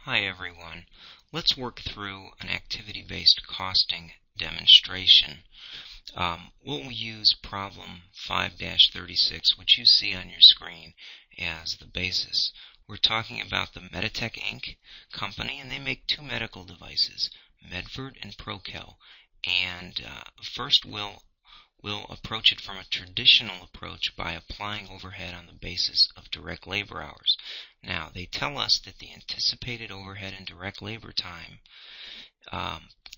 Hi everyone. Let's work through an activity-based costing demonstration. We'll use problem 5-36, which you see on your screen, as the basis. We're talking about the Meditech Inc. company, and they make two medical devices, Medford and Prokel. And first we'll approach it from a traditional approach by applying overhead on the basis of direct labor hours. Now, they tell us that the anticipated overhead and direct labor time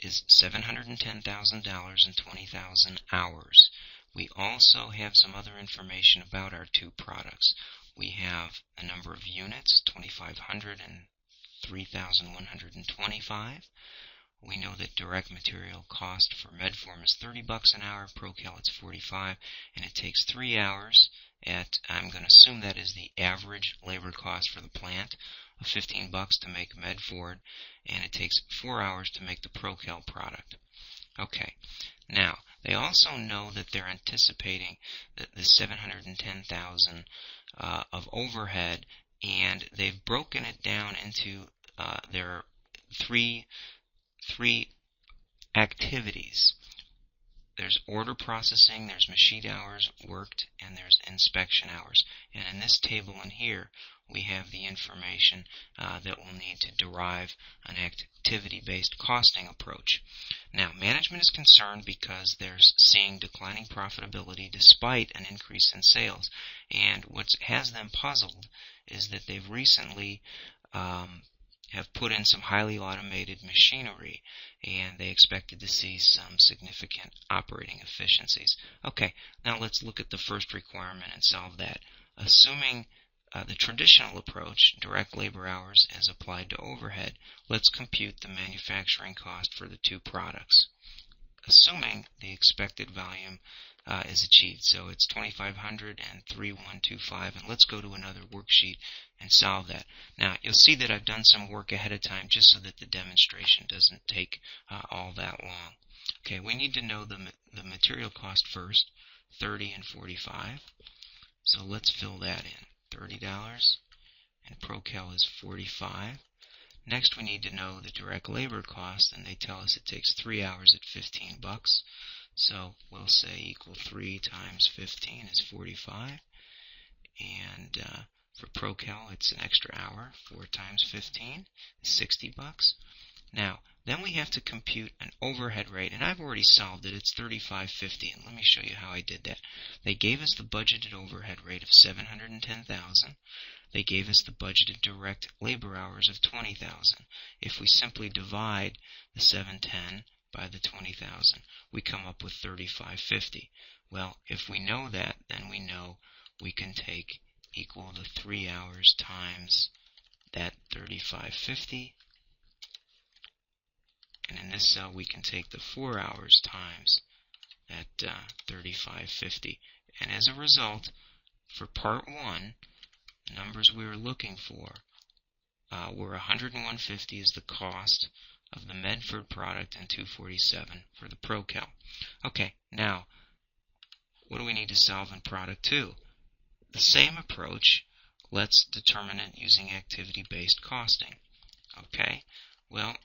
is $710,000 and 20,000 hours. We also have some other information about our two products. We have a number of units, 2,500 and 3,125. We know that direct material cost for Medform is $30 an hour, Prokel it's $45, and it takes 3 hours at, I'm going to assume that is the average labor cost for the plant, of $15 to make Medford, and it takes 4 hours to make the Prokel product. Okay, now they also know that they're anticipating that the $710,000 of overhead, and they've broken it down into their three activities. There's order processing, there's machine hours worked, and there's inspection hours. And in this table in here, we have the information that we'll need to derive an activity-based costing approach. Now, management is concerned because they're seeing declining profitability despite an increase in sales. And what has them puzzled is that they've recently have put in some highly automated machinery, and they expected to see some significant operating efficiencies. Okay, now let's look at the first requirement and solve that. Assuming the traditional approach, direct labor hours as applied to overhead, let's compute the manufacturing cost for the two products. Assuming the expected volume is achieved. So it's 2,500 and 3,125, and let's go to another worksheet and solve that. Now you'll see that I've done some work ahead of time just so that the demonstration doesn't take all that long. Okay, we need to know the material cost first, 30 and 45. So let's fill that in. $30 and Prokel is 45. Next we need to know the direct labor cost, and they tell us it takes 3 hours at $15. So we'll say equal 3 times 15 is 45. And for Prokel, it's an extra hour. 4 times 15 is $60. Now, then we have to compute an overhead rate, and I've already solved it. It's $35.50, and let me show you how I did that. They gave us the budgeted overhead rate of $710,000. They gave us the budgeted direct labor hours of 20,000. If we simply divide the 710 by the 20,000, we come up with $35.50. Well, if we know that, then we know we can take equal to 3 hours times that $35.50. And in this cell, we can take the 4 hours times that $35.50. And as a result, for part 1, the numbers we were looking for were $101.50 is the cost of the Medford product and $247 for the Prokel. Okay, now, what do we need to solve in product 2? The same approach. Let's determine it using activity-based costing. Okay, well,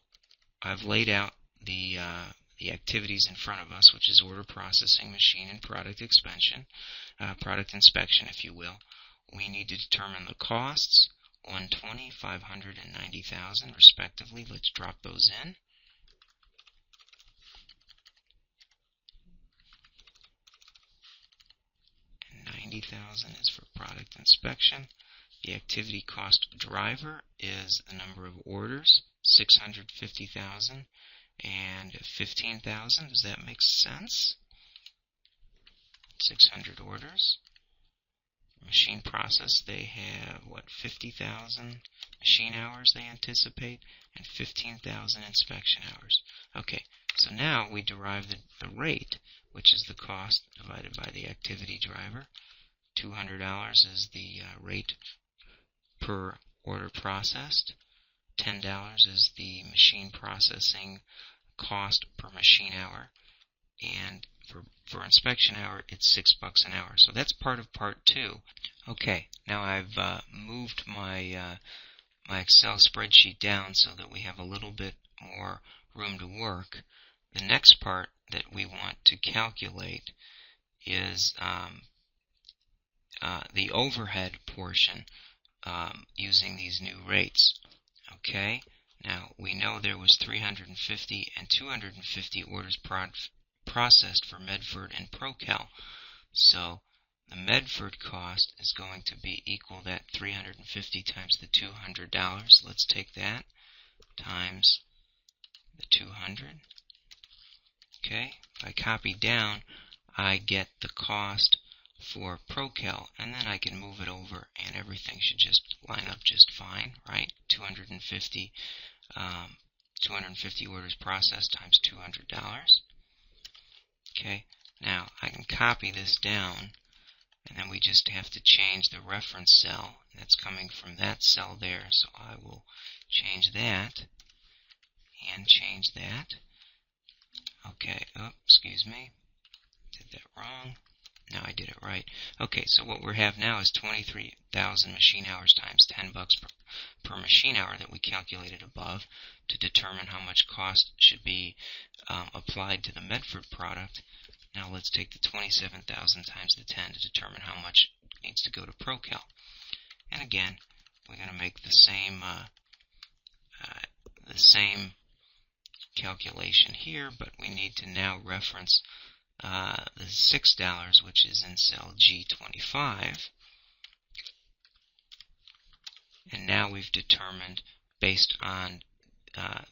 I've laid out the activities in front of us, which is order processing, machine and product inspection, if you will. We need to determine the costs, 120, 500, and 90,000 respectively. Let's drop those in. And 90,000 is for product inspection. The activity cost driver is the number of orders, 650,000 and 15,000. Does that make sense? 600 orders. Machine process, they have, 50,000 machine hours they anticipate, and 15,000 inspection hours. Okay, so now we derive the rate, which is the cost divided by the activity driver. $200 is the rate per order processed. $10 is the machine processing cost per machine hour, and for inspection hour, it's $6 an hour. So that's part of part 2. Okay, now I've moved my my Excel spreadsheet down so that we have a little bit more room to work, the next part that we want to calculate is the overhead portion using these new rates. Okay, now we know there was 350 and 250 orders processed for Medford and Procal. So the Medford cost is going to be equal to that 350 times the $200. Let's take that times the 200. Okay, if I copy down, I get the cost for Procal, and then I can move it over and everything should just line up just fine, right? 250 orders processed times $200. Okay, now I can copy this down, and then we just have to change the reference cell. That's coming from that cell there, so I will change that and change that. Okay, oh, excuse me, did that wrong. Now I did it right. Okay, so what we have now is 23,000 machine hours times $10 per machine hour that we calculated above to determine how much cost should be applied to the Medford product. Now let's take the 27,000 times the 10 to determine how much needs to go to Procal. And again, we're going to make the same calculation here, but we need to now reference the $6, which is in cell G25. And now we've determined, based on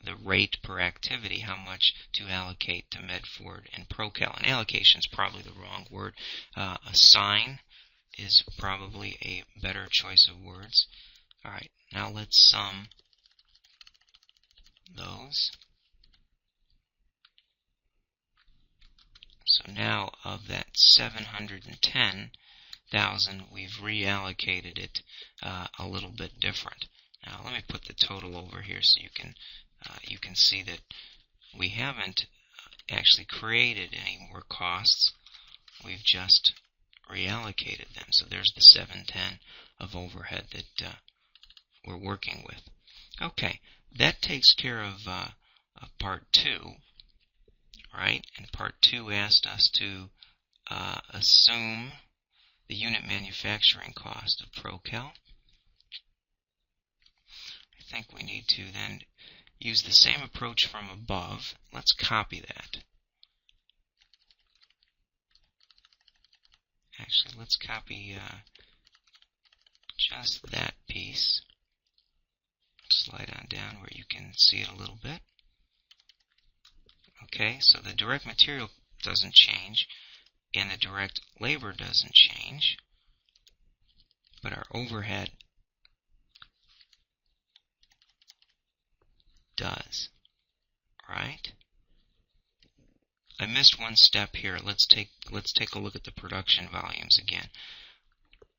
the rate per activity, how much to allocate to Medford and Procal. And allocation is probably the wrong word. Assign is probably a better choice of words. Alright, now let's sum those. So now of that 710,000, we've reallocated it a little bit different. Now let me put the total over here so you can see that we haven't actually created any more costs. We've just reallocated them. So there's the 710 of overhead that we're working with. Okay, that takes care of part 2. Right? And part 2 asked us to assume the unit manufacturing cost of Procal. I think we need to then use the same approach from above. Let's copy that. Actually, let's copy just that piece. Slide on down where you can see it a little bit. Okay, so the direct material doesn't change, and the direct labor doesn't change, but our overhead does, right? I missed one step here. Let's take a look at the production volumes again.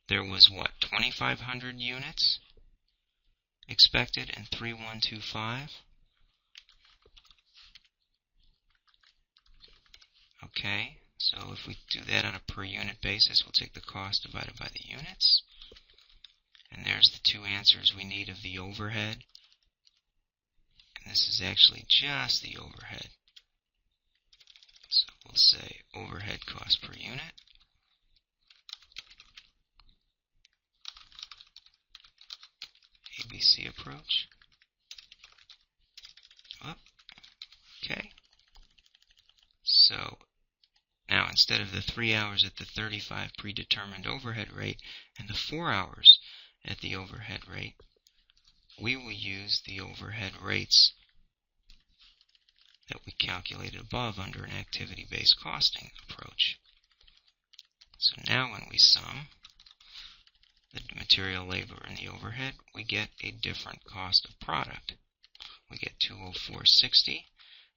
There was what, 2,500 units expected in 3125? Okay, so if we do that on a per unit basis, we'll take the cost divided by the units. And there's the two answers we need of the overhead. And this is actually just the overhead. So we'll say overhead cost per unit. ABC approach. Oh, okay. So now instead of the 3 hours at the 35 predetermined overhead rate and the 4 hours at the overhead rate, we will use the overhead rates that we calculated above under an activity-based costing approach. So now when we sum the material, labor, and the overhead, we get a different cost of product. We get 204.60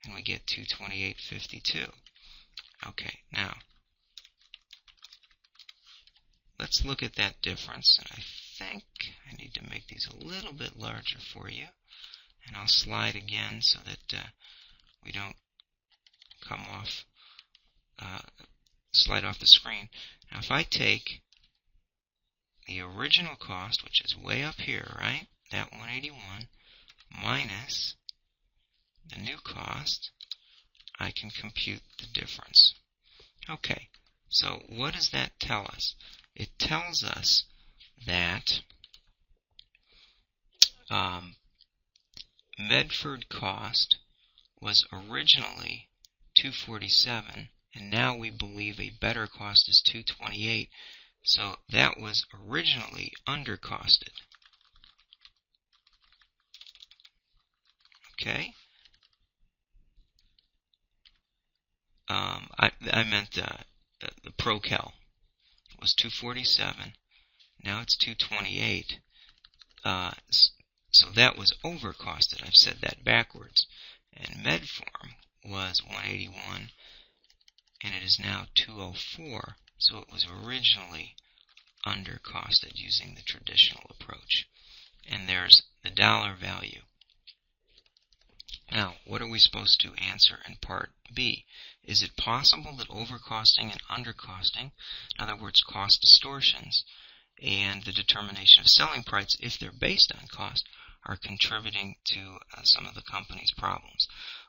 and we get 228.52. Okay, now let's look at that difference, and I think I need to make these a little bit larger for you, and I'll slide again so that we don't come off, slide off the screen. Now if I take the original cost, which is way up here, right, that 181 minus the new cost, I can compute the difference. Okay, so what does that tell us? It tells us that Medford cost was originally $247, and now we believe a better cost is $228. So that was originally undercosted. Okay. I meant the ProCal was 247. Now it's 228. So that was overcosted. I've said that backwards. And Medform was 181, and it is now 204. So it was originally undercosted using the traditional approach. And there's the dollar value. Now, what are we supposed to answer in part B? Is it possible that overcosting and undercosting, in other words, cost distortions, and the determination of selling price, if they're based on cost, are contributing to some of the company's problems?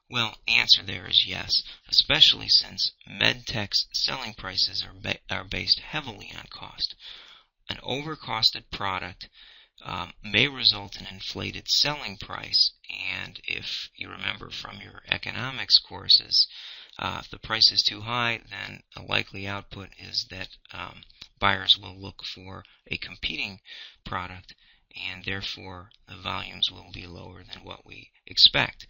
Well, the answer there is yes, especially since MedTech's selling prices are based heavily on cost. An overcosted product may result in inflated selling price, and if you remember from your economics courses, if the price is too high, then a likely output is that buyers will look for a competing product, and therefore the volumes will be lower than what we expect.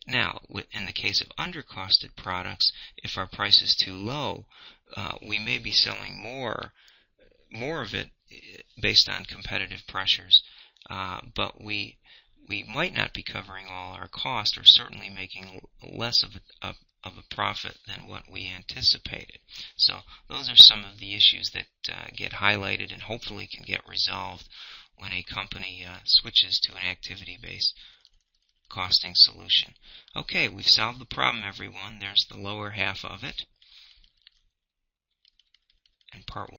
Now, in the case of undercosted products, if our price is too low, we may be selling more of it based on competitive pressures, but we might not be covering all our cost, or certainly making less of a profit than what we anticipated. So those are some of the issues that get highlighted and hopefully can get resolved when a company switches to an activity-based costing solution. Okay, we've solved the problem, everyone. There's the lower half of it. And part